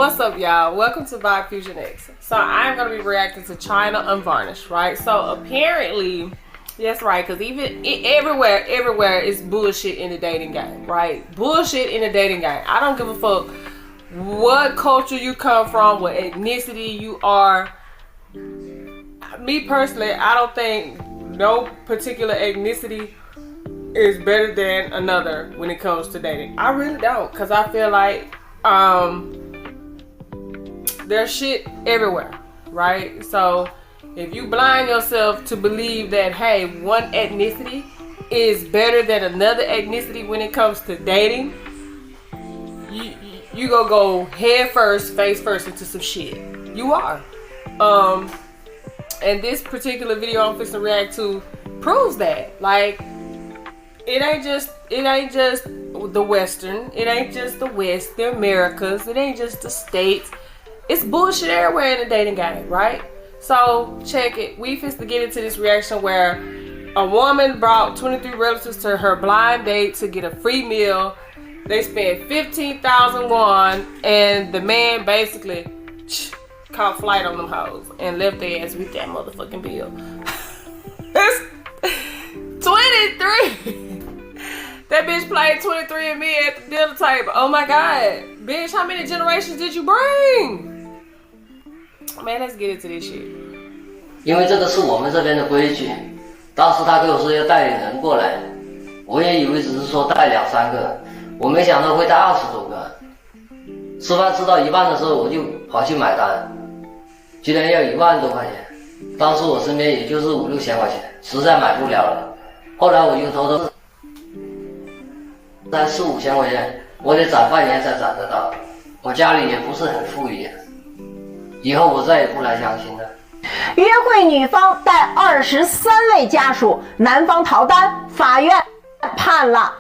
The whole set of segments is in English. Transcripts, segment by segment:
What's up, y'all? Welcome to Vibe Fusion X. So I'm going to be reacting to China Unvarnished, right? So apparently, that's right, because even everywhere is bullshit in the dating game, right? Bullshit in the dating game. I don't give a fuck what culture you come from, what ethnicity you are. Me personally, I don't think no particular ethnicity is better than another when it comes to dating. I really don't, because I feel like there's shit everywhere, right? So if you blind yourself to believe that, hey, one ethnicity is better than another ethnicity when it comes to dating, you gonna go head first, face first into some shit. You are. And this particular video I'm fixing to react to proves that. Like, it ain't just the Western, it ain't just the West, the Americas, it ain't just the States. It's bullshit everywhere in the dating game, right? So check it. We fixed to get into this reaction where a woman brought 23 relatives to her blind date to get a free meal. They spent 15,000 won, and the man basically caught flight on them hoes and left their ass with that motherfucking bill. That's 23. That bitch played 23 and me at the dinner table. Oh my god, bitch! How many generations did you bring? Man, let's get into this shit. 因为这个是我们这边的规矩，当时他跟我说要带领人过来，我也以为只是说带2、3个，我没想到会带20多个。吃饭吃到一半的时候，我就跑去买单，居然要1万多块钱。当时我身边也就是5、6千块钱，实在买不了了。后来我就偷偷3、4、5千块钱，我得攒半年才攒得到。我家里也不是很富裕。 以后我再也不来相亲了。约会女方带23位家属，男方逃单，法院判了。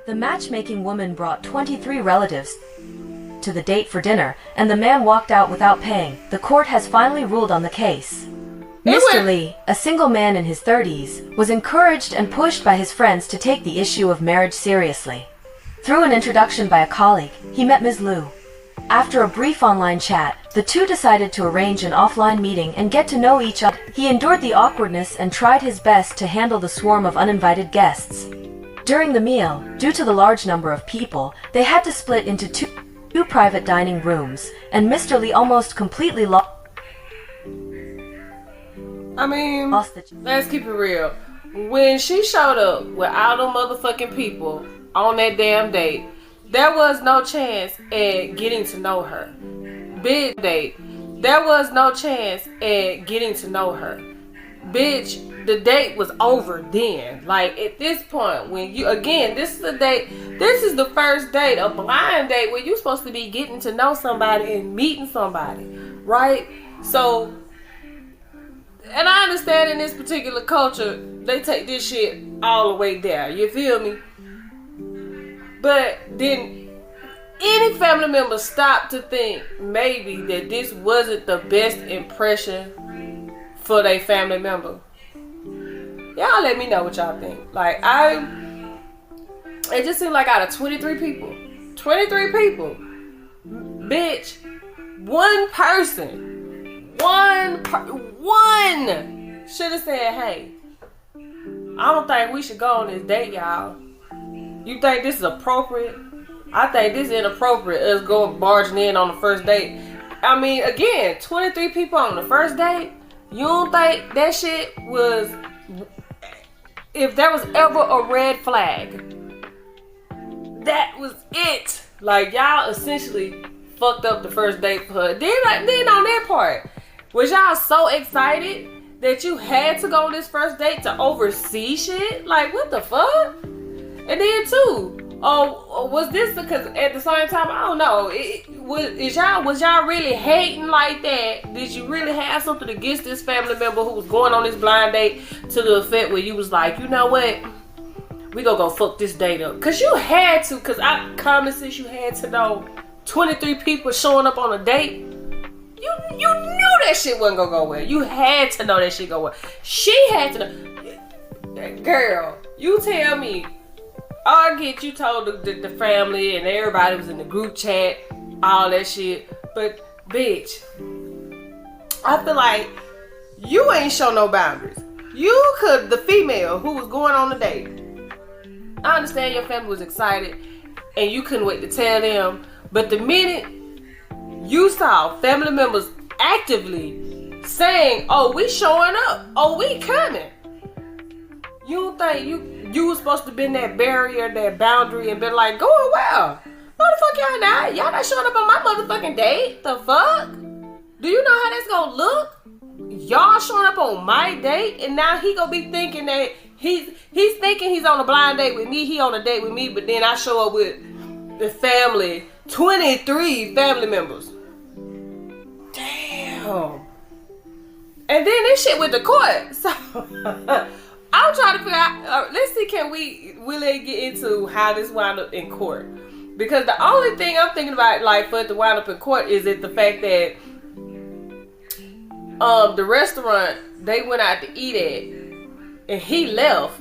The matchmaking woman brought 23 relatives to the date for dinner, and the man walked out without paying. The court has finally ruled on the case. Mr. Lee, a single man in his 30s, was encouraged and pushed by his friends to take the issue of marriage seriously. Through an introduction by a colleague, he met Ms. Liu. After a brief online chat, the two decided to arrange an offline meeting and get to know each other. He endured the awkwardness and tried his best to handle the swarm of uninvited guests. During the meal, due to the large number of people, they had to split into two private dining rooms, and Mr. Lee almost completely lost. I mean, let's keep it real. When she showed up with all them motherfucking people on that damn date, there was no chance at getting to know her. Bitch, date. There was no chance at getting to know her. Bitch, the date was over then. Like, at this point, when you, again, this is the date, this is the first date, a blind date where you're supposed to be getting to know somebody and meeting somebody, right? So, and I understand in this particular culture, they take this shit all the way there. You feel me? But then any family member stopped to think maybe that this wasn't the best impression for their family member. Y'all let me know what y'all think. Like, it just seemed like out of 23 people, bitch, one person should have said, hey, I don't think we should go on this date, y'all. You think this is appropriate? I think this is inappropriate, us going barging in on the first date. I mean, again, 23 people on the first date. You don't think that shit was, if there was ever a red flag, that was it. Like, y'all essentially fucked up the first date for her. Then on that part, was y'all so excited that you had to go on this first date to oversee shit? Like, what the fuck? And then too, was this because at the same time, I don't know, was y'all really hating like that? Did you really have something against this family member who was going on this blind date to the effect where you was like, you know what, we gonna go fuck this date up? Cause you had to, cause common sense, you had to know 23 people showing up on a date. You knew that shit wasn't gonna go well. You had to know that shit go well. She had to know. Girl, you tell me. I get you told the family and everybody was in the group chat, all that shit. But bitch, I feel like you ain't show no boundaries. You could, the female who was going on the date. I understand your family was excited and you couldn't wait to tell them. But the minute you saw family members actively saying, "Oh, we showing up. Oh, we coming," you don't think you was supposed to be in that barrier, that boundary, and been like, "Going well. No the fuck y'all not. Y'all not showing up on my motherfucking date. The fuck? Do you know how that's gonna look? Y'all showing up on my date, and now he gonna be thinking that he's thinking he's on a blind date with me. He on a date with me, but then I show up with the family, 23 family members. Damn. And then this shit with the court. So I'm trying to figure out. Let's see, can we really get into how this wound up in court? Because the only thing I'm thinking about, like, for it to wind up in court, is that the fact that the restaurant they went out to eat at, and he left.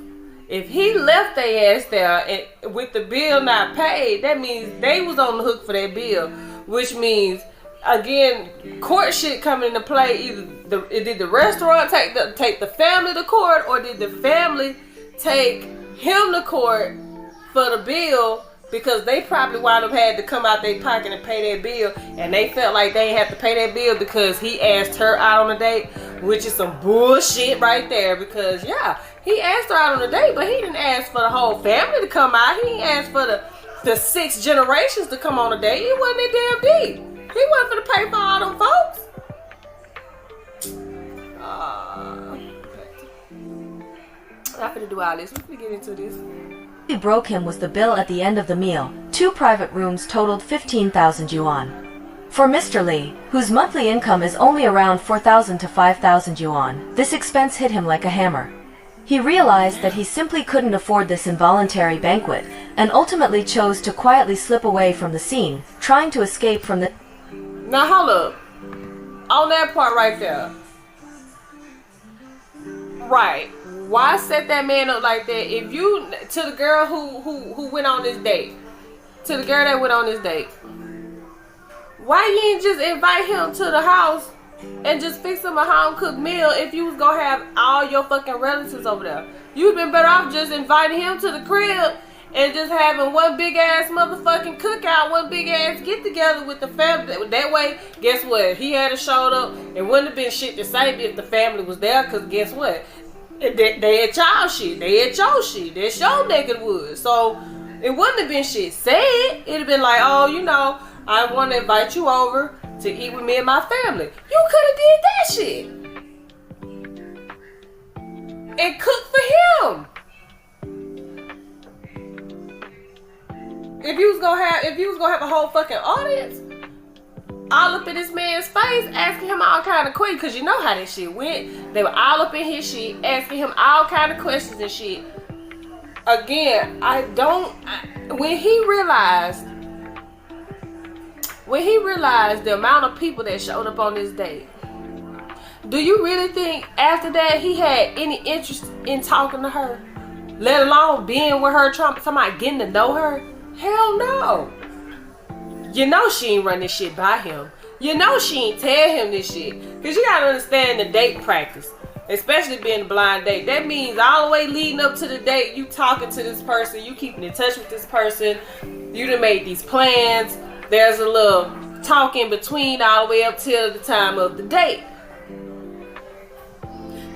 If he left their ass there and with the bill not paid, that means they was on the hook for that bill, which means, again, court shit coming into play. Either did the restaurant take the family to court, or did the family take him to court for the bill, because they probably wound up had to come out their pocket and pay that bill, and they felt like they had to pay that bill because he asked her out on a date, which is some bullshit right there. Because yeah, he asked her out on a date, but he didn't ask for the whole family to come out. He didn't ask for the 6 generations to come on a date. It wasn't that damn deep. He wasn't for to pay for all them folks. I'm finna do all this. We're finna get into this. What broke him was the bill at the end of the meal. 2 private rooms totaled 15,000 yuan. For Mr. Lee, whose monthly income is only around 4,000 to 5,000 yuan, this expense hit him like a hammer. He realized that he simply couldn't afford this involuntary banquet, and ultimately chose to quietly slip away from the scene, trying to escape from the... Now hold up. On that part right there. Right. Why set that man up like that? If you, to the girl who went on this date, to the girl that went on this date, why you ain't just invite him to the house and just fix him a home cooked meal if you was gonna have all your fucking relatives over there? You'd been better off just inviting him to the crib and just having one big ass motherfucking cookout, one big ass get together with the family. That way, guess what? He had showed up. It wouldn't have been shit to say if the family was there, because guess what? They had y'all shit. They had your shit. That's your neck of the woods. So it wouldn't have been shit said. It'd have been like, oh, you know, I want to invite you over to eat with me and my family. You could have did that shit and cooked for him. If you was gonna have a whole fucking audience all up in this man's face, asking him all kind of questions, because you know how this shit went. They were all up in his shit, asking him all kind of questions and shit. Again, when he realized the amount of people that showed up on this date, do you really think after that he had any interest in talking to her, let alone being with her, somebody getting to know her? Hell no. You know she ain't run this shit by him. You know she ain't tell him this shit. Because you gotta understand the date practice. Especially being a blind date. That means all the way leading up to the date, you talking to this person, you keeping in touch with this person, you done made these plans. There's a little talk in between all the way up till the time of the date.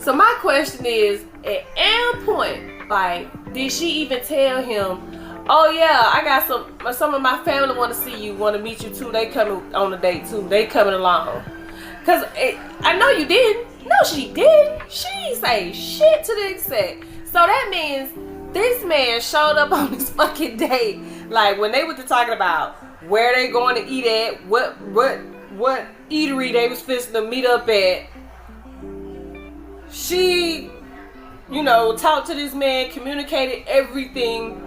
So my question is, at any point, like, did she even tell him, oh yeah, I got some of my family want to see you, want to meet you too. They coming on the date too. They coming along. Cause I know you didn't. No, she didn't. She ain't say shit to the extent. So that means this man showed up on this fucking date. Like when they were talking about where they going to eat at, what eatery they was fixing to meet up at. She, you know, talked to this man, communicated everything.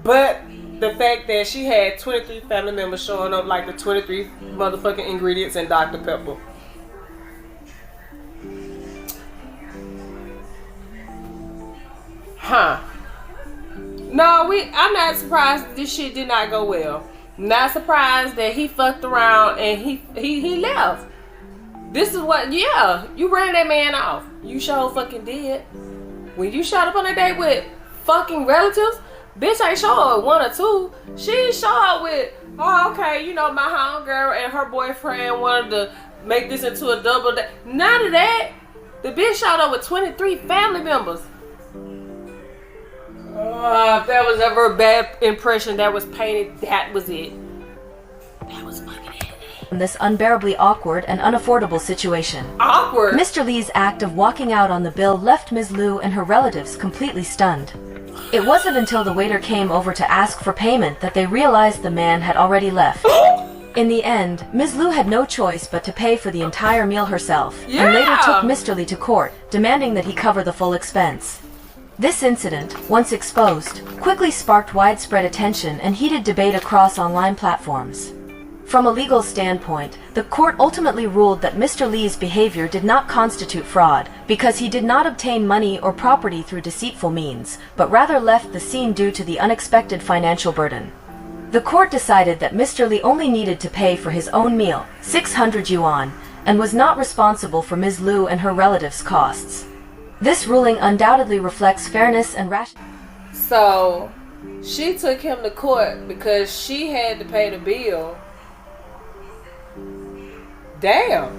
But the fact that she had 23 family members showing up like the 23 motherfucking ingredients in Dr. Pepper. Huh. No, I'm not surprised this shit did not go well. Not surprised that he fucked around and he left. This is what, yeah, you ran that man off. You sure fucking did. When you showed up on a date with fucking relatives, bitch ain't show up with one or two. She show up with, oh, okay, you know, my homegirl and her boyfriend wanted to make this into a double date. None of that. The bitch showed up with 23 family members. If there was ever a bad impression that was painted, that was it. That was fucking it. In this unbearably awkward and unaffordable situation. Awkward? Mr. Lee's act of walking out on the bill left Ms. Liu and her relatives completely stunned. It wasn't until the waiter came over to ask for payment that they realized the man had already left. In the end, Ms. Liu had no choice but to pay for the entire meal herself, and later took Mr. Lee to court, demanding that he cover the full expense. This incident, once exposed, quickly sparked widespread attention and heated debate across online platforms. From a legal standpoint, the court ultimately ruled that Mr. Lee's behavior did not constitute fraud because he did not obtain money or property through deceitful means, but rather left the scene due to the unexpected financial burden. The court decided that Mr. Lee only needed to pay for his own meal, 600 yuan, and was not responsible for Ms. Liu and her relatives' costs. This ruling undoubtedly reflects fairness and rationality. So, she took him to court because she had to pay the bill. Damn.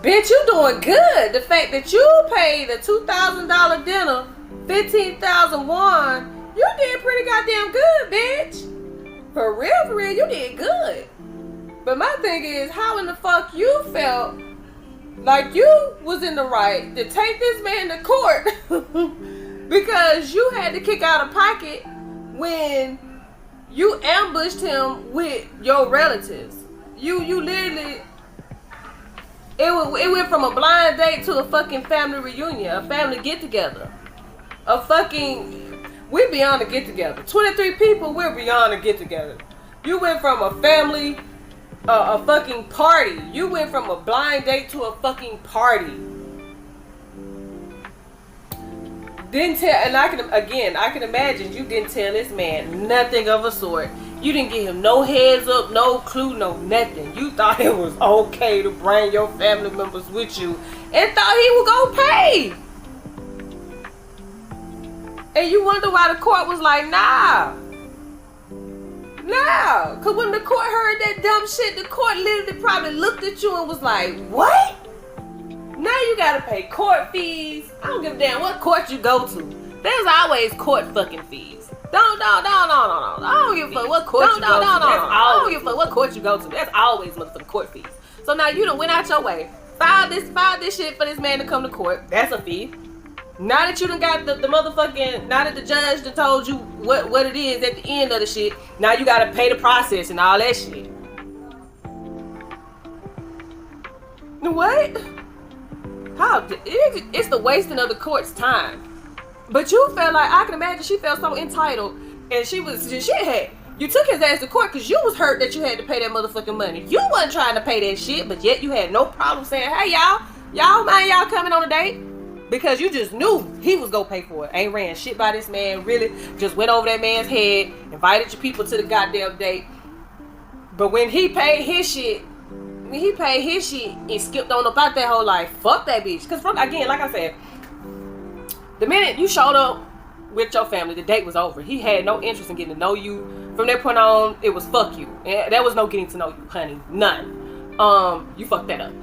Bitch, you doing good. The fact that you paid a $2,000 dinner, 15,000 won, you did pretty goddamn good, bitch. For real, you did good. But my thing is, how in the fuck you felt like you was in the right to take this man to court because you had to kick out of pocket when you ambushed him with your relatives. You literally, it went from a blind date to a fucking family reunion, a family get together, a fucking, we're beyond a get together. 23 people, we're beyond a get together. You went from a family, a fucking party. You went from a blind date to a fucking party. Didn't tell, and I can imagine you didn't tell this man nothing of a sort. You didn't give him no heads up, no clue, no nothing. You thought it was okay to bring your family members with you and thought he would go pay. And you wonder why the court was like, nah. Nah, because when the court heard that dumb shit, the court literally probably looked at you and was like, what? Now you gotta pay court fees. I don't give a damn what court you go to. There's always court fucking fees. Don't. I don't give a fuck what court you go to. I don't give a fuck what court you go to. That's always motherfucking court fees. So now you done went out your way. Filed this shit for this man to come to court. That's a fee. Now that you done got the motherfucking, now that the judge done told you what it is at the end of the shit, now you gotta pay the process and all that shit. What? How? It's the wasting of the court's time. But you felt like, I can imagine she felt so entitled, and you took his ass to court because you was hurt that you had to pay that motherfucking money. You wasn't trying to pay that shit, but yet you had no problem saying, hey y'all mind y'all coming on a date? Because you just knew he was gonna pay for it. Ain't ran shit by this man, really. Just went over that man's head, invited your people to the goddamn date. But when he paid his shit and skipped on about that whole life, fuck that bitch. Because again, like I said, the minute you showed up with your family, the date was over. He had no interest in getting to know you. From that point on, it was fuck you. And there was no getting to know you, honey. None. You fucked that up.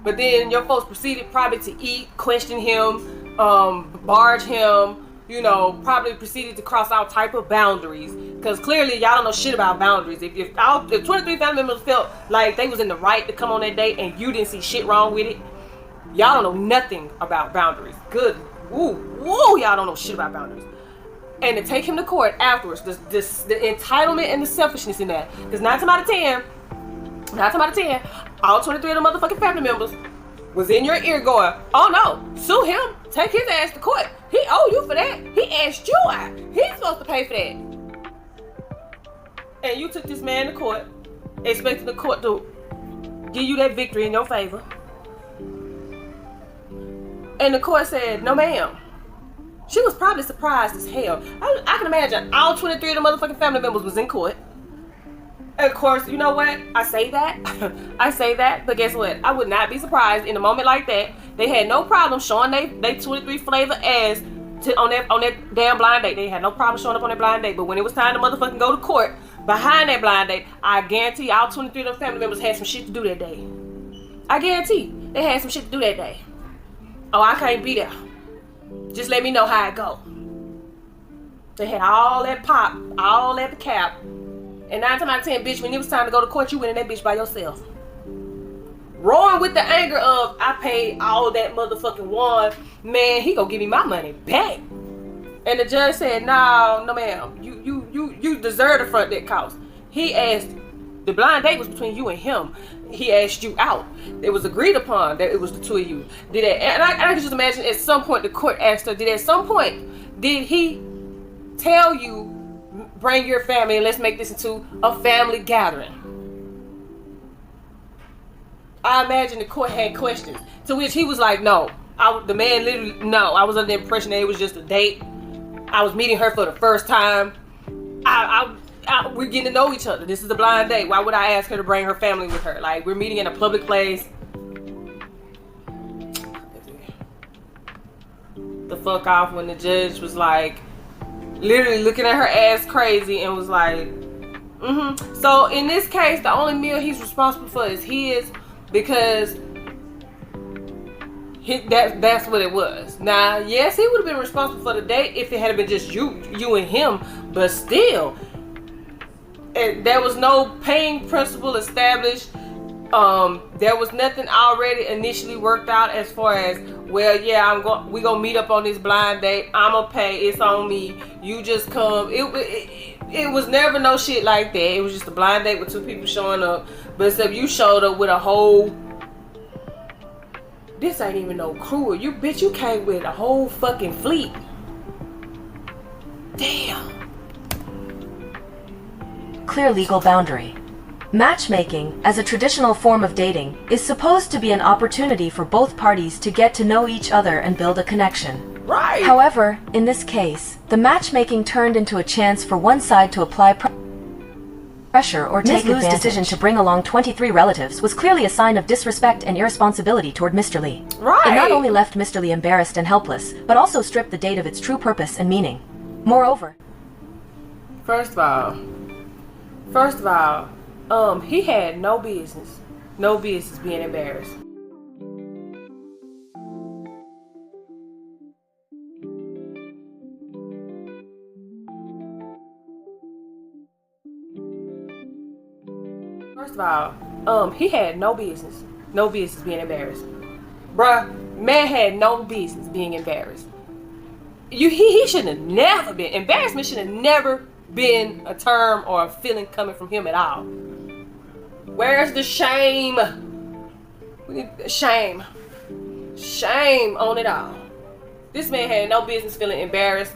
But then your folks proceeded probably to eat, question him, barge him, probably proceeded to cross all type of boundaries. Because clearly y'all don't know shit about boundaries. If 23 family members felt like they was in the right to come on that date and you didn't see shit wrong with it, y'all don't know nothing about boundaries. Good. Y'all don't know shit about boundaries. And to take him to court afterwards, the entitlement and the selfishness in that. Because 9 times out of 10, all 23 of the motherfucking family members was in your ear going, oh no, sue him, take his ass to court. He owe you for that. He asked you out. He's supposed to pay for that. And you took this man to court, expecting the court to give you that victory in your favor. And the court said, no ma'am. She was probably surprised as hell. I can imagine all 23 of the motherfucking family members was in court. Of course, you know what? I say that. I say that, but guess what? I would not be surprised in a moment like that. They had no problem showing they 23 flavor ass on that damn blind date. They had no problem showing up on that blind date. But when it was time to motherfucking go to court behind that blind date, I guarantee all 23 of those family members had some shit to do that day. I guarantee they had some shit to do that day. Oh, I can't be there. Just let me know how it go. They had all that pop, all that cap. And 9 times out of 10, bitch, when it was time to go to court, you went in that bitch by yourself. Roaring with the anger of, I paid all that motherfucking one. Man, he gonna give me my money back. And the judge said, no ma'am. You deserve to front that cost. He asked, the blind date was between you and him. He asked you out. It was agreed upon that it was the two of you. And I can just imagine at some point the court asked her, did he tell you, bring your family and let's make this into a family gathering? I imagine the court had questions, to which he was like, no. The man literally, no. I was under the impression that it was just a date. I was meeting her for the first time. We're getting to know each other. This is a blind date. Why would I ask her to bring her family with her? Like, we're meeting in a public place. The fuck off when the judge was like, literally looking at her ass crazy and was like, So in this case, the only meal he's responsible for is his, because that's what it was. Now, yes, he would have been responsible for the date if it had been just you and him, but still, there was no paying principle established. There was nothing already initially worked out as far as, well, yeah, we gonna meet up on this blind date. I'm gonna pay. It's on me. You just come. It was never no shit like that. It was just a blind date with two people showing up. But except you showed up with a whole. This ain't even no crew. You came with a whole fucking fleet. Damn. Clear legal boundary. Matchmaking, as a traditional form of dating, is supposed to be an opportunity for both parties to get to know each other and build a connection. Right. However, in this case, the matchmaking turned into a chance for one side to apply pressure or take Lou's decision to bring along 23 relatives was clearly a sign of disrespect and irresponsibility toward Mr. Lee. Right. It not only left Mr. Lee embarrassed and helpless, but also stripped the date of its true purpose and meaning. Moreover, First of all, he had no business being embarrassed. First of all, he had no business being embarrassed. Bruh, man had no business being embarrassed. He shouldn't have never been. Embarrassment should have never been a term or a feeling coming from him at all. Where's the shame? We need shame. Shame on it all. This man had no business feeling embarrassed.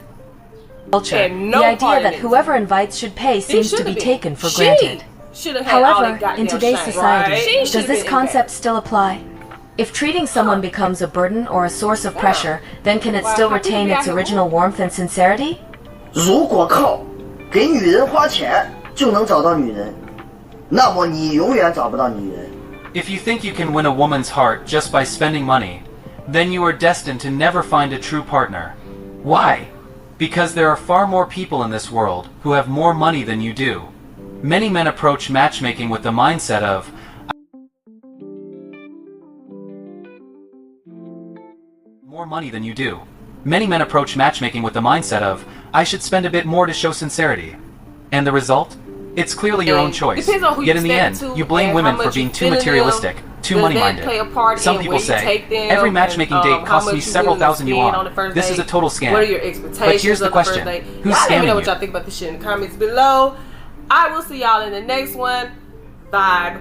culture, no the idea part that in it. whoever invites should pay seems to be taken for granted. However, in today's society, does this concept still apply? If treating someone becomes a burden or a source of pressure, then can it still retain its original warmth and sincerity? 如果靠给女人花钱就能找到女人，那么你永远找不到女人。 If you think you can win a woman's heart just by spending money, then you are destined to never find a true partner. Why? Because there are far more people in this world who have more money than you do. Many men approach matchmaking with the mindset of, more money than you do. Many men approach matchmaking with the mindset of, I should spend a bit more to show sincerity. And the result? It's clearly your own choice. Yet in the end, you blame women for being too materialistic, too money-minded. Some people say, every matchmaking date costs me several thousand yuan. This is a total scam. What are your expectations? But here's the question. Who's Let me know scamming what y'all you? think about this shit in the comments below. I will see y'all in the next one. Bye.